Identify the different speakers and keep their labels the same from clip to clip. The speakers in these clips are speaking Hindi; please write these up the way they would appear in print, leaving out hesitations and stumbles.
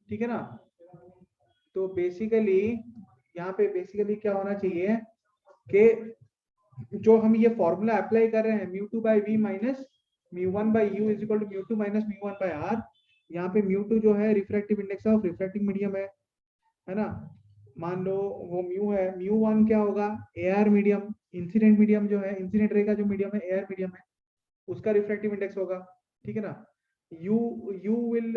Speaker 1: ठीक है ना। तो बेसिकली यहाँ पे बेसिकली क्या होना चाहिए कि जो हम ये फॉर्मूला अप्लाई कर रहे हैं μ2 by v minus μ1 by u is equal to μ2 minus μ1 by r. यहाँ पे μ2 जो है refractive index of refracting medium है ना। मान लो वो म्यू है, μ1 क्या होगा, एआर मीडियम, इंसिडेंट मीडियम जो है, इंसिडेंट रे का जो मीडियम है एआर मीडियम है, उसका रिफ्रैक्टिव इंडेक्स होगा। ठीक है ना। u will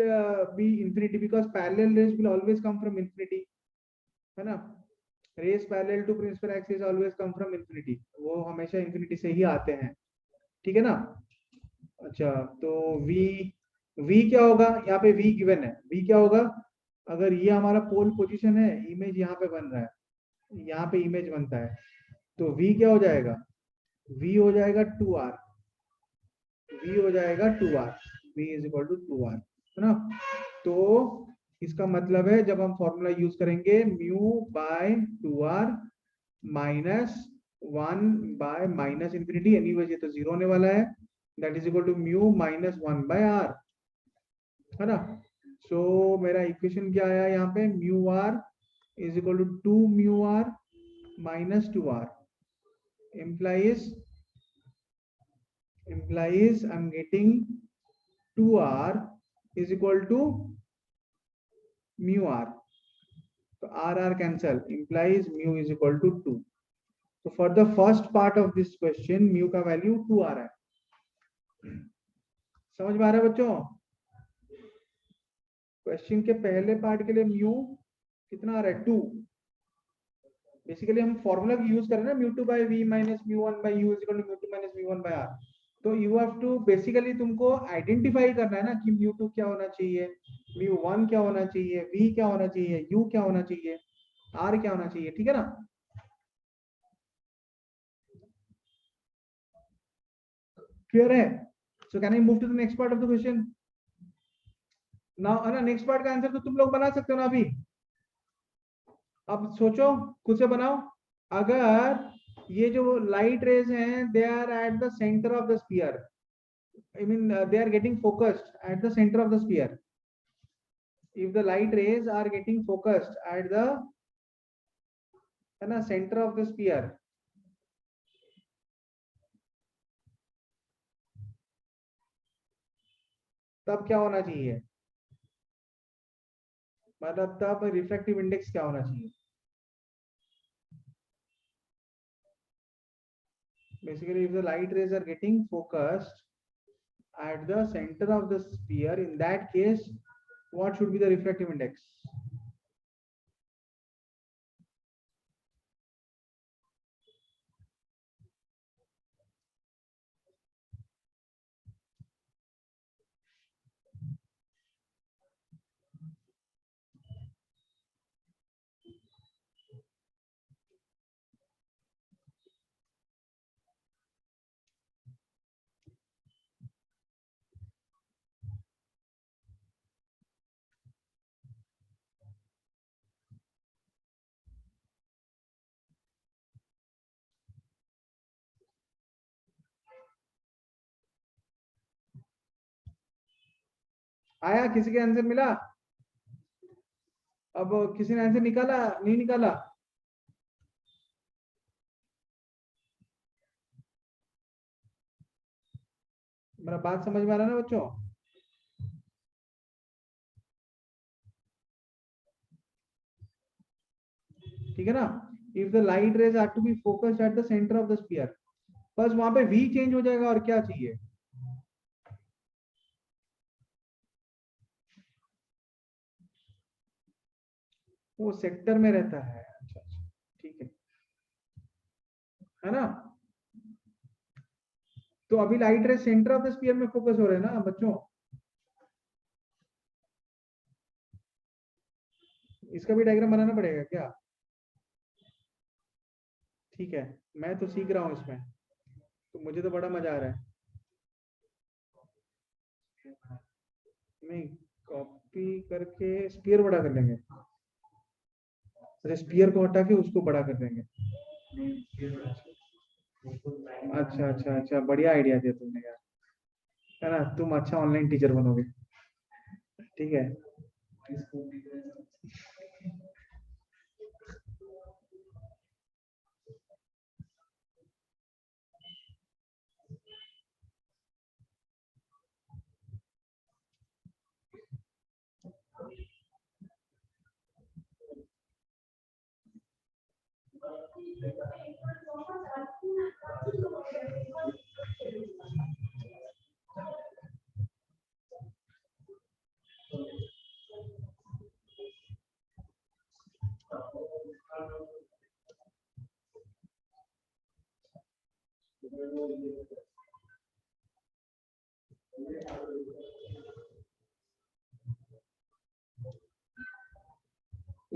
Speaker 1: be infinity because parallel rays will always come from infinity, है ना। rays parallel to principal axis always come from infinity, वो हमेशा infinity से ही आते हैं। ठीक है ना। अच्छा तो v क्या होगा, यहाँ पे v गिवन है, v क्या होगा, अगर ये हमारा पोल पोजीशन है, इमेज यहाँ पे बन रहा है, यहाँ पे इमेज बनता है, तो v क्या हो जाएगा, v हो जाएगा 2r, v हो जाएगा 2r, v is equal to 2r, है ना। तो इसका मतलब है जब हम फॉर्मूला यूज करेंगे mu by 2r minus 1 by minus infinity, any वजह तो जीरो होने वाला है, that is equal to mu minus 1 by r, है ना। सो मेरा इक्वेशन क्या आया यहाँ पे, mu r is equal to 2 mu r minus 2r implies I'm getting 2r is equal to mu r, so r cancel, implies mu is equal to 2. So for the first part of this question mu का वैल्यू 2r है। समझ में आ रहा है बच्चों। क्वेश्चन के पहले पार्ट के लिए म्यू कितना आ रहा है, 2। बेसिकली हम फॉर्मूला यूज कर रहे हैं ना, μ2 by v minus μ1 by u is equal to μ2 minus μ1 by r। तो यू हैव टू बेसिकली तुमको आइडेंटिफाई करना है ना कि μ2 क्या होना चाहिए, μ1 क्या होना चाहिए, v क्या होना चाहिए, u क्या होना चाहिए, r क्या होना चाहिए। ठीक है ना। क्लियर है। So can I move to the next part of the question now, है ना। नेक्स्ट पार्ट का आंसर तो तुम लोग बना सकते हो ना अभी। अब सोचो, खुद से बनाओ। अगर ये जो लाइट रेज हैं they are at the centre of the sphere, I mean they are getting focused at the center of the sphere. If the light rays are getting focused at the, है ना, center of the sphere, तब क्या होना चाहिए, मतलब तब रिफ्रैक्टिव इंडेक्स क्या होना चाहिए। Basically if the light rays are getting focused at the center of the sphere, in that case what should be the refractive index। आया, किसी के आंसर मिला। अब किसी ने आंसर निकाला, नहीं निकाला। मेरा बात समझ में आ रहा है ना बच्चों। ठीक है ना। If the light rays are to be focused at the centre of the sphere, बस वहां पे v चेंज हो जाएगा और क्या चाहिए। वो सेक्टर में रहता है। अच्छा अच्छा, ठीक है ना। तो अभी लाइट रे सेंटर ऑफ द स्फीयर में फोकस हो रहे हैं ना बच्चों। इसका भी डायग्राम बनाना पड़ेगा क्या। ठीक है, मैं तो सीख रहा हूँ इसमें, तो मुझे तो बड़ा मजा आ रहा है। नहीं, कॉपी करके स्फीयर बड़ा कर लेंगे। अच्छा, स्फीयर को हटा के उसको बड़ा कर देंगे। अच्छा अच्छा अच्छा, बढ़िया आइडिया दिया तुमने यार, है ना। तुम अच्छा ऑनलाइन टीचर बनोगे। ठीक है।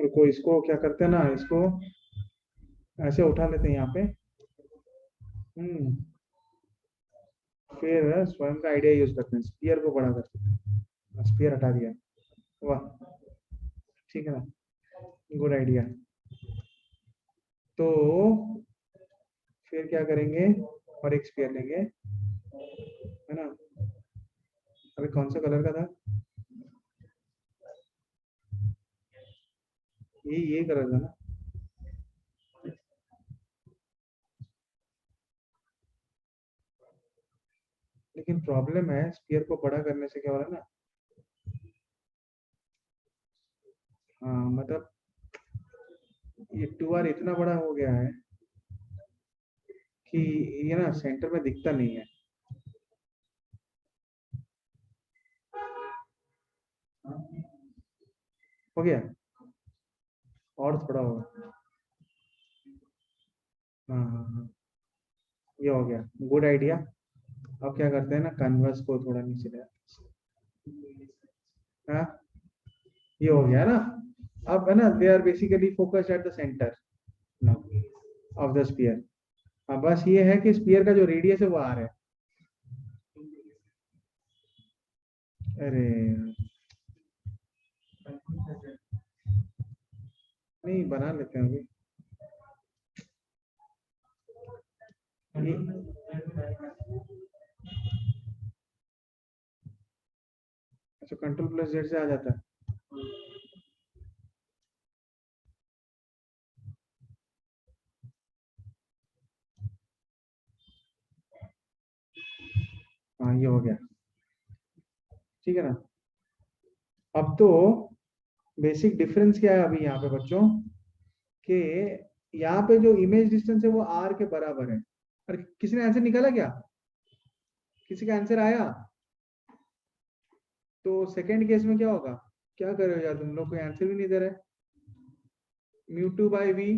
Speaker 1: रुको, इसको क्या करते हैं ना, इसको ऐसे उठा लेते हैं यहाँ पे। हम्म फिर स्वयं का आइडिया यूज करते हैं, स्पीयर को बड़ा करते हैं। स्पीयर हटा दिया। वाह, ठीक है ना, गुड आइडिया। तो फिर क्या करेंगे, और एक स्पीयर लेंगे, है ना। अभी कौन सा कलर का था, ये कलर था ना। लेकिन प्रॉब्लम है, स्पीयर को बड़ा करने से क्या हो रहा है ना, हाँ मतलब ये 2R इतना बड़ा हो गया है कि ये ना सेंटर में दिखता नहीं है। हो गया, और थोड़ा होगा। हाँ हाँ हाँ, ये हो गया, गुड आइडिया। अब क्या करते हैं ना, कन्वर्स को थोड़ा नीचे ले, हाँ ये हो गया ना। अब है ना, they are basically focused at the centre of the sphere. हाँ बस ये है कि स्पीयर का जो रेडियस है वो आर है। अरे नहीं, बना लेते हैं अभी। अच्छा, कंट्रोल प्लस जेड से आ जाता है। हाँ ये हो गया, ठीक है ना। अब तो बेसिक डिफरेंस क्या है अभी यहाँ पे बच्चों, कि यहाँ पे जो इमेज डिस्टेंस है वो आर के बराबर है। और किसी ने आंसर निकाला क्या, किसी का आंसर आया? तो सेकंड केस में क्या होगा, क्या करोगे यार, तुम लोग कोई आंसर भी नहीं दे रहे। Mu two by v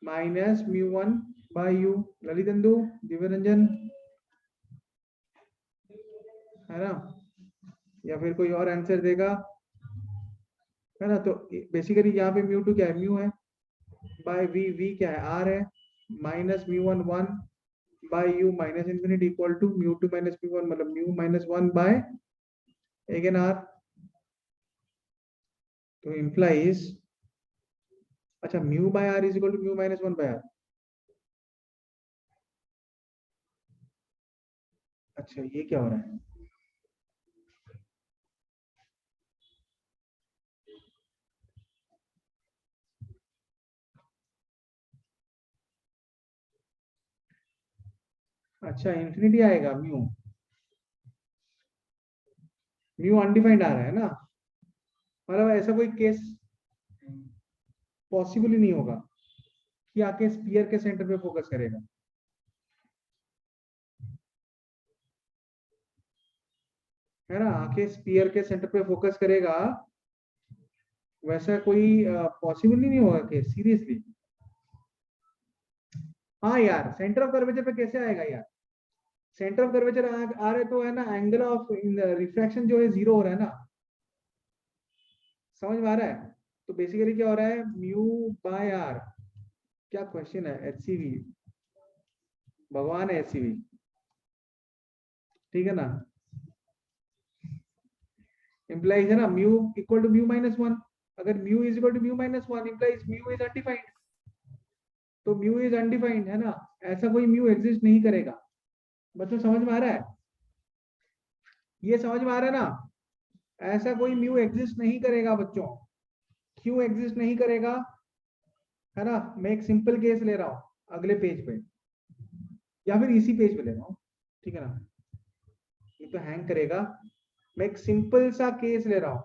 Speaker 1: minus mu one by u. Lalitendu, Divya Ranjan, है ना, या फिर कोई और आंसर देगा, है ना। तो बेसिकली यहाँ पे म्यू टू क्या है, म्यू है, बाय वी, वी क्या है, आर है, minus mu one one by u minus infinity equal to mu two minus mu one, मतलब mu minus one by again r. तो इम्प्लाइज, अच्छा mu by r is equal to mu minus one by r. अच्छा ये क्या हो रहा है, अच्छा इन्फिनिटी आएगा म्यू, म्यू अनडिफाइंड आ रहा है ना। मतलब ऐसा कोई केस पॉसिबल ही नहीं होगा कि आके स्पीयर के सेंटर पे फोकस करेगा, है ना, आके स्पीयर के सेंटर पे फोकस करेगा। वैसा कोई पॉसिबल ही नहीं होगा केस, सीरियसली। हाँ यार, सेंटर ऑफ कर्वेचर पे कैसे आएगा यार, सेंटर ऑफ कर्वेचर आ रहे तो है ना, एंगल ऑफ रिफ्रैक्शन जो है जीरो हो रहा है ना। समझ में आ रहा है। तो बेसिकली क्या हो रहा है, म्यू बाय आर, क्या क्वेश्चन है, एचसीवी, भगवान है एचसीवी, ठीक है ना। इम्प्लाइज है ना, mu equal to mu minus one. अगर mu is equal to mu minus one implies mu is undefined. तो म्यू इज अनडिफाइंड है ना, ऐसा कोई म्यू एग्जिस्ट नहीं करेगा। बच्चों समझ में आ रहा है, ये समझ में आ रहा है ना, ऐसा कोई म्यू एग्जिस्ट नहीं करेगा बच्चों। क्यों एग्जिस्ट नहीं करेगा, है ना। मैं एक सिंपल केस ले रहा हूं अगले पेज पे, या फिर इसी पेज पे ले रहा हूं, ठीक है ना। ये तो हैंग करेगा। मैं एक सिंपल सा केस ले रहा हूं,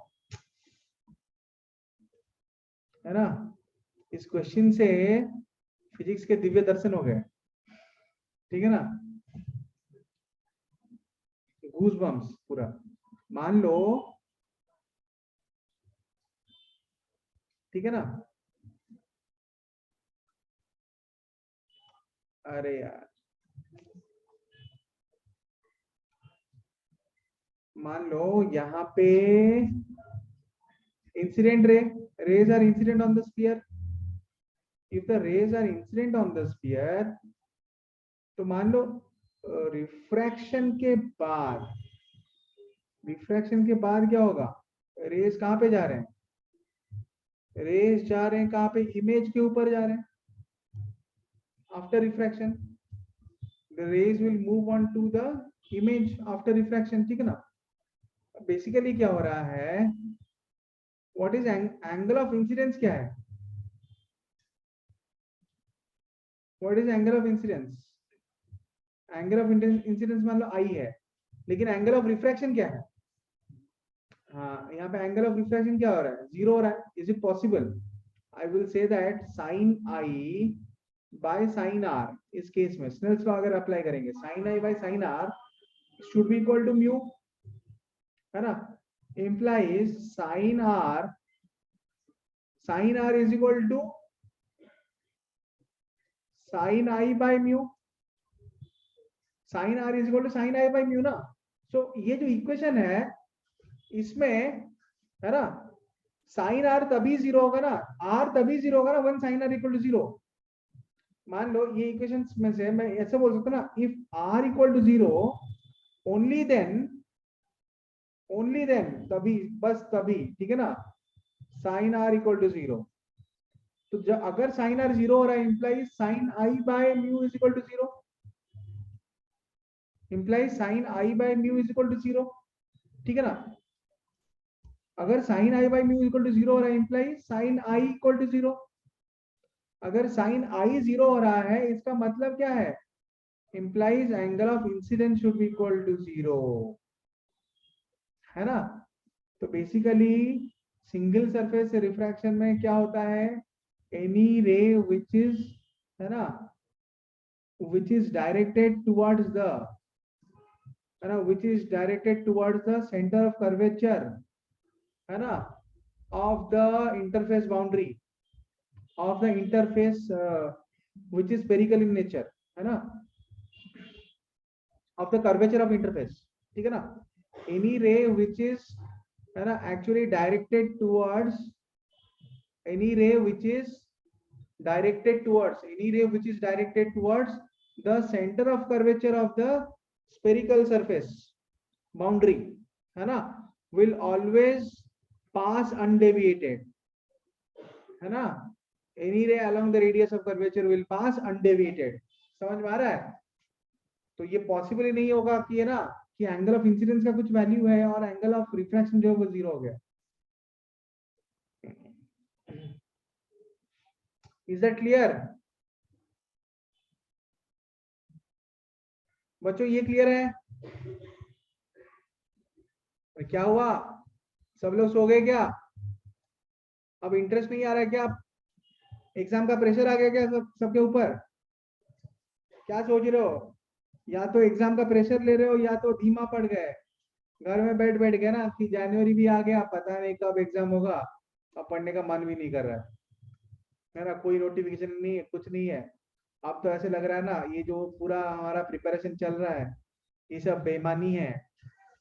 Speaker 1: है ना। इस क्वेश्चन से फिजिक्स के दिव्य दर्शन हो गए, ठीक है ना, गूज बम्स पूरा। मान लो, ठीक है ना। अरे यार, मान लो यहाँ पे Incident ray, rays are incident on the sphere. If the rays are incident on the sphere, तो मान लो रिफ्रैक्शन के बाद, रिफ्रैक्शन के बाद क्या होगा, रेज कहाँ पे जा रहे हैं, रेज जा रहे हैं कहाँ पे, इमेज के ऊपर जा रहे हैं. After refraction the rays will move on to the image after refraction, ठीक है ना. बेसिकली क्या हो रहा है, what is angle of incidence, क्या है, what is angle of incidence, angle of incidence मान लो आई है, लेकिन एंगल ऑफ रिफ्रैक्शन क्या है. हाँ, यहाँ पे एंगल ऑफ रिफ्रैक्शन क्या हो रहा है, जीरो हो रहा है. Is it possible, I will say that sine i by sine r, इस केस में स्नेल्स लॉ अगर अप्लाई करेंगे, sine i by sine r should be equal to mu, है ना. implies sin r is equal to sin I by mu, sin r is equal to sin I by mu ना. सो ये जो इक्वेशन है इसमें, है ना, साइन आर तभी जीरो होगा ना, आर तभी जीरो होगा ना one sine r equal to zero. मान लो ये इक्वेशन में से मैं ऐसे बोल सकता हूँ ना, if r equal to zero only then तभी, बस तभी, ठीक है ना, sine r equal to zero. तो जब अगर साइन आर जीरो हो रहा है, implies sine i by mu is equal to zero, implies sine i by mu is equal to zero, ठीक है ना. अगर sine i by mu equal to zero हो रहा है, implies sine i equal to zero. अगर साइन आई जीरो हो रहा है, इसका मतलब क्या है, implies angle of incidence should be equal to zero, है ना. तो बेसिकली सिंगल सरफेस रिफ्रैक्शन में क्या होता है, एनी रे विच इज, है ना, which is directed towards the, है ना, which is directed towards the centre of curvature, है ना, of the interface boundary, of the interface which is spherical in nature, है ना, of the curvature of interface, ठीक है ना. एनी रे विच इज, है ना, actually directed towards, any ray which is directed towards, the center of curvature of the spherical surface boundary, है ना, will always pass undeviated, है ना. any ray along the radius of curvature will pass undeviated. समझ में आ रहा है. तो ये पॉसिबल ही नहीं होगा कि, है ना, कि एंगल ऑफ इंसिडेंस का कुछ वैल्यू है और एंगल ऑफ रिफ्रैक्शन जो है वो जीरो हो गया. Is that clear? बच्चों ये क्लियर है, क्या हुआ, सब लोग सो गए क्या, अब इंटरेस्ट नहीं आ रहा है क्या, एग्जाम का प्रेशर आ गया क्या सबके ऊपर, क्या सोच रहे हो, या तो एग्जाम का प्रेशर ले रहे हो या तो धीमा पड़ गए, घर में बैठ गए ना कि जनवरी भी आ गया, पता नहीं कब एग्जाम होगा, अब पढ़ने का मन भी नहीं कर रहा है ना, कोई नोटिफिकेशन नहीं है, कुछ नहीं है. अब तो ऐसे लग रहा है ना, ये जो पूरा हमारा प्रिपरेशन चल रहा है ये सब बेईमानी है,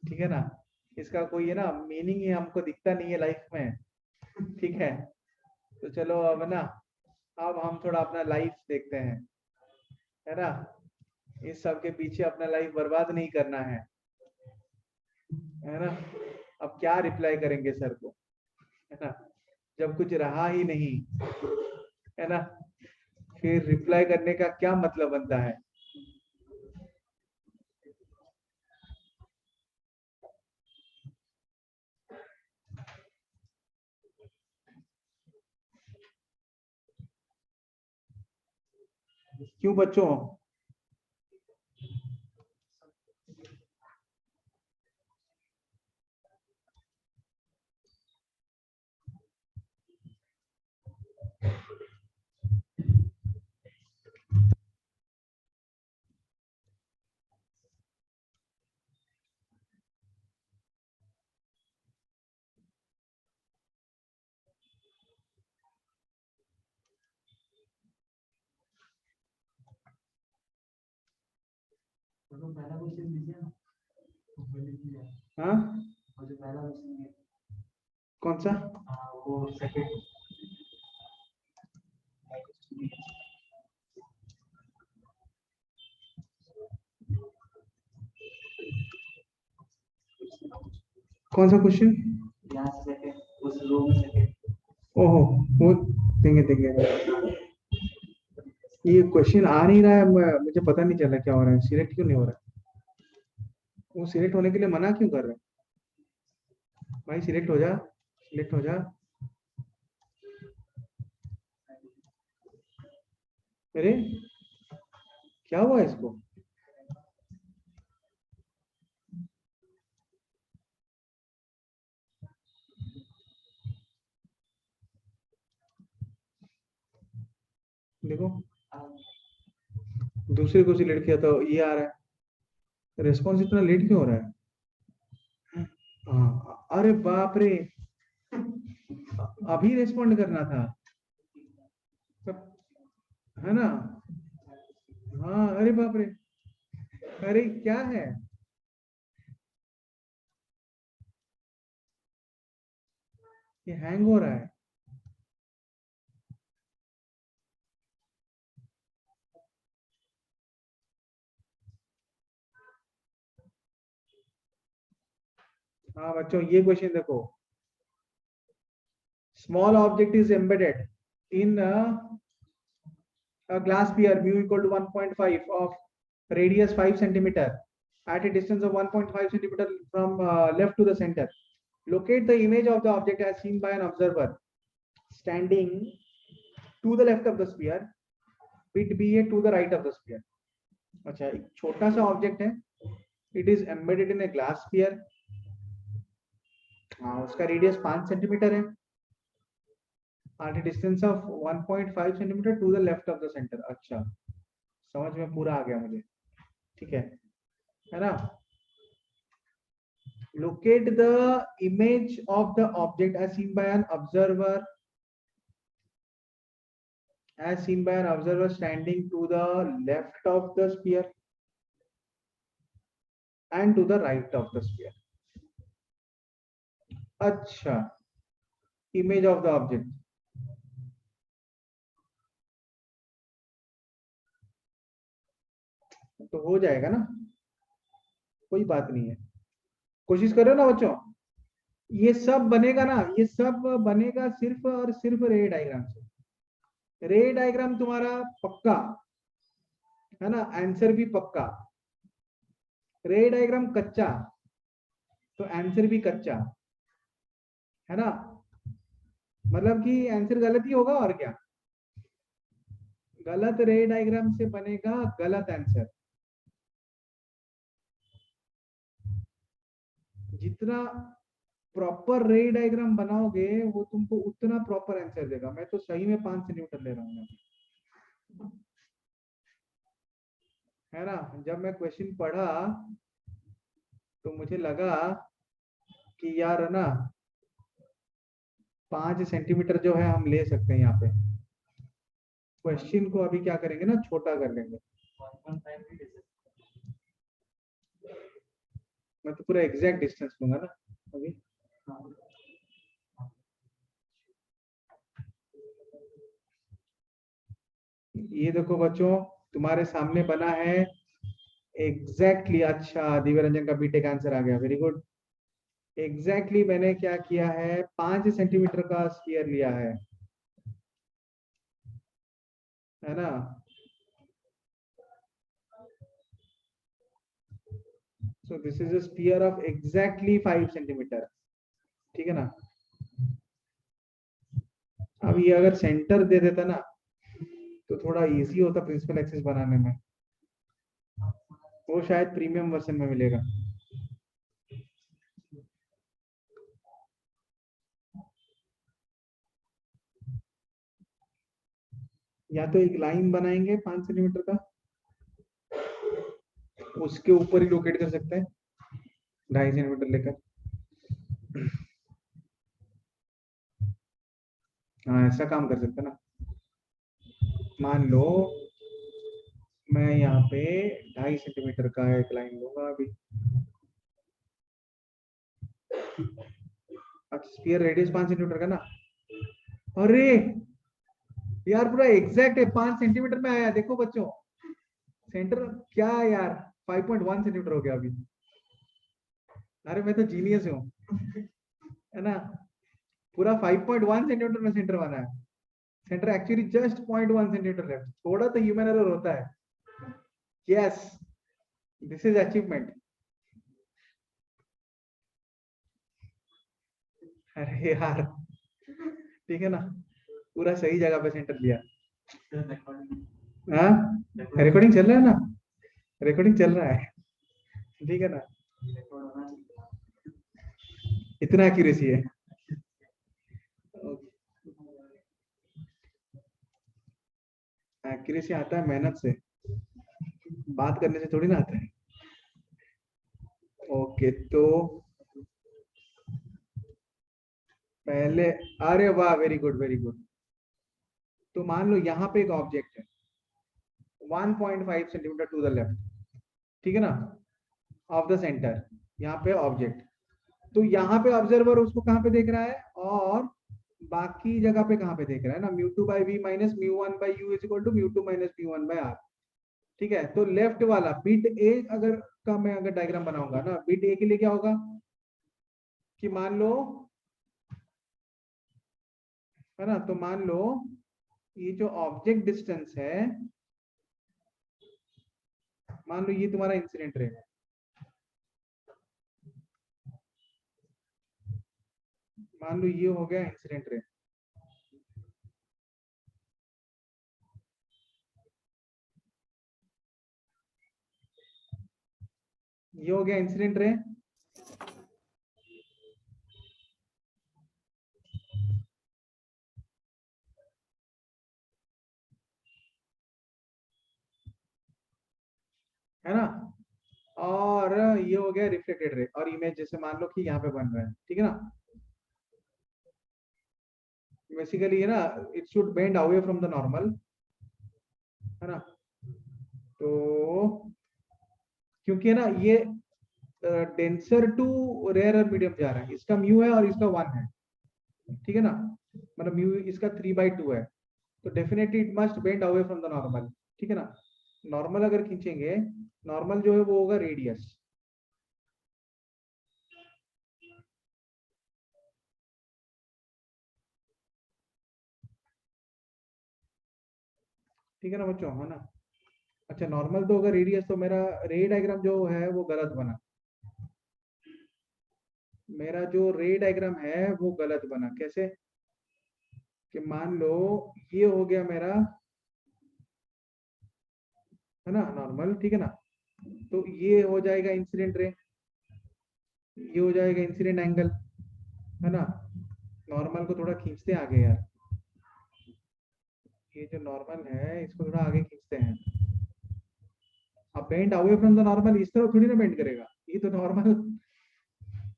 Speaker 1: ठीक है ना, इसका कोई, है ना, मीनिंग ही हमको दिखता नहीं है लाइफ में, ठीक है. तो चलो अब ना, अब हम थोड़ा अपना लाइफ देखते हैं, है ना, इस सब के पीछे अपना लाइफ बर्बाद नहीं करना है ना. अब क्या रिप्लाई करेंगे सर को, है ना, जब कुछ रहा ही नहीं, है ना, फिर रिप्लाई करने का क्या मतलब बनता है. क्यों बच्चों, हाँ, कौन सा?
Speaker 2: वो सेकंड
Speaker 1: कौन सा क्वेश्चन?
Speaker 2: यहाँ से सेकंड उस रो में सेकंड।
Speaker 1: ओहो, वो देंगे देंगे। ये क्वेश्चन आ नहीं रहा है, मुझे पता नहीं चला क्या हो रहा है, सिलेक्ट क्यों नहीं हो रहा है? वो सिलेक्ट होने के लिए मना क्यों कर रहे हैं? भाई सिलेक्ट हो जा, सिलेक्ट हो जा। अरे क्या हुआ इसको? देखो दूसरे को सिलेक्ट किया तो ये आ रहा है। रिस्पॉन्स इतना लेट क्यों हो रहा है? हाँ, अरे बाप रे, अभी रिस्पॉन्ड करना था, है ना? हाँ, अरे बाप रे, अरे क्या है? ये हैंग हो रहा है। हाँ बच्चों, ये क्वेश्चन देखो। Small object is embedded in a glass sphere mu equal to 1.5 of radius 5 centimeter at a distance of 1.5 centimeter from left to the center. Locate the image of the object as seen by an observer standing to the left of the sphere, bit BA to the right of the sphere. अच्छा, एक छोटा सा ऑब्जेक्ट है, it is embedded in a glass sphere. हाँ, उसका रेडियस 5 सेंटीमीटर है, at a distance of 1.5 centimeter to the left of the center। अच्छा, समझ में पूरा आ गया मुझे, ठीक है ना? Locate the image of the object as seen by an observer, standing to the left of the sphere and to the right of the sphere। अच्छा, image of the object, तो हो जाएगा ना, कोई बात नहीं है। कोशिश करो ना बच्चों, ये सब बनेगा ना, ये सब बनेगा सिर्फ और सिर्फ रे डायग्राम से। रे डायग्राम तुम्हारा पक्का है ना, आंसर भी पक्का। रे डायग्राम कच्चा तो आंसर भी कच्चा, है ना? मतलब कि आंसर गलत ही होगा और क्या। गलत रे डायग्राम से बनेगा गलत आंसर। जितना प्रॉपर रे डायग्राम बनाओगे वो तुमको उतना प्रॉपर आंसर देगा। मैं तो सही में 5 सेंटीमीटर ले रहा हूँ, है ना? जब मैं क्वेश्चन पढ़ा तो मुझे लगा कि यार ना 5 सेंटीमीटर जो है हम ले सकते हैं यहाँ पे। क्वेश्चन को अभी क्या करेंगे ना, छोटा कर लेंगे। मैं तो पूरा एग्जैक्ट डिस्टेंस लूंगा ना अभी। ये देखो बच्चों, तुम्हारे सामने बना है एग्जैक्टली। अच्छा, दिव्य रंजन का बीटेक आंसर आ गया, वेरी गुड। एग्जैक्टली मैंने क्या किया है, 5 सेंटीमीटर का स्फीयर लिया है ना? So this is a sphere of exactly 5 centimetre, ठीक है ना? अब ये अगर सेंटर दे देता ना तो थोड़ा इजी होता प्रिंसिपल एक्सिस बनाने में। वो शायद प्रीमियम वर्जन में मिलेगा। या तो एक लाइन बनाएंगे 5 सेंटीमीटर का, उसके ऊपर ही लोकेट कर सकते हैं 2.5 सेंटीमीटर लेकर। हाँ, ऐसा काम कर सकते हैं ना। मान लो मैं यहाँ पे 2.5 सेंटीमीटर का एक लाइन लूंगा अभी। अच्छा स्फीयर रेडियस 5 सेंटीमीटर का ना। अरे यार पूरा एग्जैक्ट है, 5 सेंटीमीटर में आया, देखो बच्चों सेंटर क्या यार, 5.1 सेंटीमीटर हो गया अभी। अरे मैं तो जीनियस हूँ, है ना। पूरा 5.1 सेंटीमीटर में सेंटर बना है। Centre actually just 0.1 centimetre left, थोड़ा तो ह्यूमन एरर होता है। Yes, this is achievement. अरे यार ठीक है ना, पूरा सही जगह पे सेंटर लिया। हाँ रिकॉर्डिंग चल रहा है ना, रिकॉर्डिंग चल रहा है, ठीक है ना, इतना एक्यूरेसी है। एक्यूरेसी आता है मेहनत से, बात करने से थोड़ी ना आता है। ओके तो पहले, अरे वाह वेरी गुड वेरी गुड। तो मान लो यहाँ पे एक ऑब्जेक्ट है 1.5 सेंटीमीटर टू द लेफ्ट, ठीक है ना, ऑफ द सेंटर, यहाँ पे ऑब्जेक्ट। तो यहाँ पे ऑब्जर्वर उसको कहाँ पे देख रहा है, और बाकी जगह पे कहाँ पे देख रहा है ना, mu two by v minus mu one by u is equal to mu two minus mu one by r. ठीक है, तो लेफ्ट वाला बिट ए अगर का मैं अगर डायग्राम बनाऊंगा ना, बिट ए के लिए क्या होगा कि मान लो, है ना, तो मान लो ये जो ऑब्जेक्ट डिस्टेंस है, मान लो ये तुम्हारा इंसिडेंट रे है, मान लो ये हो गया इंसिडेंट रे, ये हो गया इंसिडेंट रे। है ना, और ये हो गया रिफ्लेक्टेड रे, और इमेज जैसे मान लो कि यहाँ पे बन रहा है, ठीक है ना, बेसिकली है ना, it should bend away from the normal, है ना। तो क्योंकि है ना ये डेंसर टू रेयर मीडियम जा रहा है, इसका म्यू है और इसका 1 है, ठीक है ना, मतलब म्यू इसका 3/2 है, तो definitely it must bend away from the normal, ठीक है ना। नॉर्मल अगर खींचेंगे, नॉर्मल जो है वो होगा रेडियस, ठीक है ना बच्चों, है ना। अच्छा नॉर्मल तो होगा रेडियस, तो मेरा रे डायग्राम जो है वो गलत बना, मेरा जो रे डायग्राम है वो गलत बना। कैसे कि मान लो ये हो गया मेरा, है ना, नॉर्मल, ठीक है ना, तो ये हो जाएगा इंसिडेंट रे, ये हो जाएगा इंसिडेंट एंगल, है ना। नॉर्मल को थोड़ा खींचते हैं आगे यार, ये जो नॉर्मल है इसको थोड़ा आगे खींचते हैं। अब bend away from the normal इस तरह थोड़ी ना बेंड करेगा, ये तो नॉर्मल,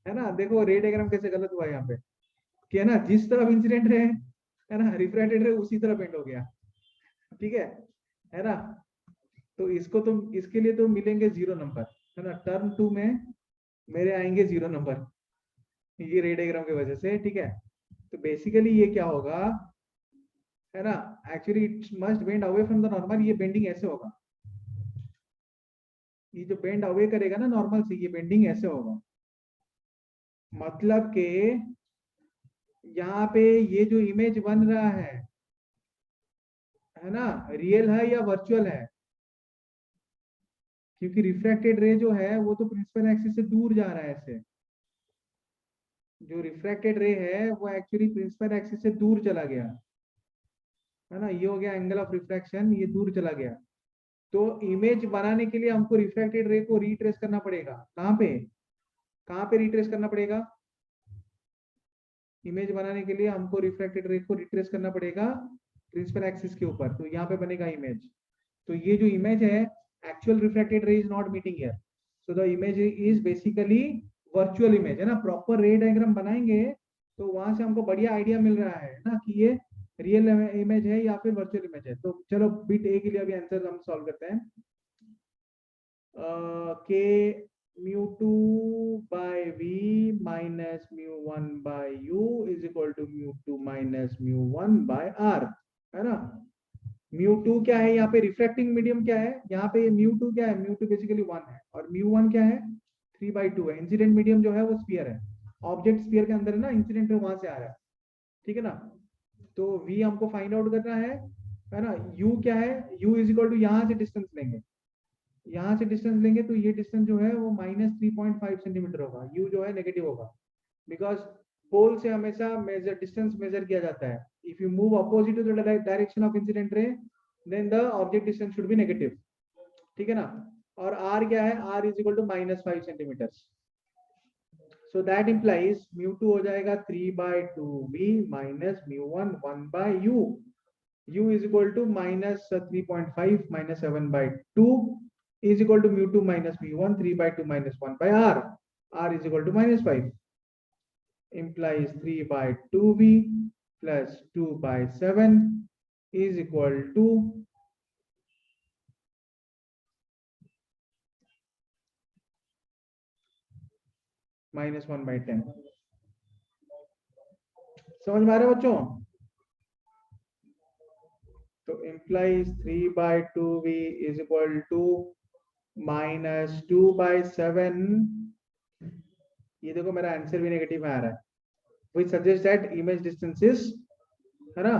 Speaker 1: है ना। देखो रे डायग्राम कैसे गलत हुआ है यहाँ पे, कि है ना जिस तरफ इंसिडेंट है ना, रिफ्रैक्टेड रे उसी तरफ बेंड हो गया, ठीक है ना। तो इसको तुम, इसके लिए तो मिलेंगे 0 नंबर, है ना, टर्म 2 में मेरे आएंगे 0 नंबर, ये रे डायग्राम की वजह से, ठीक है। तो बेसिकली ये क्या होगा, है ना, actually it must bend away from the normal, ये बेंडिंग ऐसे होगा, ये जो बेंड अवे करेगा ना नॉर्मल से, ये बेंडिंग ऐसे होगा, मतलब के यहाँ पे ये जो इमेज बन रहा है ना, रियल है या वर्चुअल है, क्योंकि रिफ्रैक्टेड रे जो है वो तो प्रिंसिपल एक्सिस से दूर जा रहा है ऐसे, जो रिफ्रैक्टेड रे है वो एक्चुअली प्रिंसिपल एक्सिस से दूर चला गया, है ना, ये हो गया एंगल ऑफ रिफ्रैक्शन, ये दूर चला गया। तो इमेज बनाने के लिए हमको रिफ्रैक्टेड रे को रिट्रेस करना पड़ेगा, कहाँ पे, कहाँ पे रिट्रेस करना पड़ेगा, इमेज बनाने के लिए हमको रिफ्रैक्टेड रे को रिट्रेस करना पड़ेगा प्रिंसिपल एक्सिस के ऊपर, तो यहाँ पे बनेगा इमेज। तो ये जो इमेज है, एक्चुअल रिफ्रैक्टेड रे is not meeting here, so the image is basically virtual image, है ना। प्रॉपर रे डायग्राम बनाएंगे तो वहां से हमको बढ़िया आइडिया मिल रहा है ना कि ये रियल इमेज है या फिर वर्चुअल इमेज है। तो चलो बिट ए के लिए अभी आंसर हम सॉल्व करते हैं। के mu2 by v minus mu1 by u is equal to mu2 minus mu1 by r, है ना। mu2 क्या है यहाँ पे, रिफ्रैक्टिंग मीडियम क्या है यहाँ पे, mu2 क्या है, mu2 बेसिकली 1 है, और mu1 क्या है 3/2 है। इंसिडेंट मीडियम जो है वो स्फीयर है, ऑब्जेक्ट स्फीयर के अंदर है ना, इंसिडेंट वहां से आ रहा है, ठीक है ना। तो v हमको फाइंड आउट करना है ना। u क्या है, u इज इक्वल टू यहाँ से डिस्टेंस लेंगे, यहाँ से डिस्टेंस लेंगे तो ये डिस्टेंस जो है वो -3.5 सेंटीमीटर होगा, u जो है नेगेटिव होगा, बिकॉज पोल से हमेशा मेजर डिस्टेंस मेजर किया जाता है। If you move opposite to the direction of incident ray then the object distance should be negative, ठीक है ना। और r क्या है, r is equal to -5 centimetre, so that implies mu2 हो जाएगा 3/2v minus mu1 1/u, u is equal to -3.5 minus 7/2 is equal to mu2 minus mu1 3/2 minus 1/r, r is equal to -5, implies 3/2v plus 2/7 is equal to -1/10। समझ में आ रहा है बच्चों? तो implies 3/2v is equal to -2/7, ये देखो मेरा आंसर भी नेगेटिव में आ रहा है, which suggests that image distance is, है ना,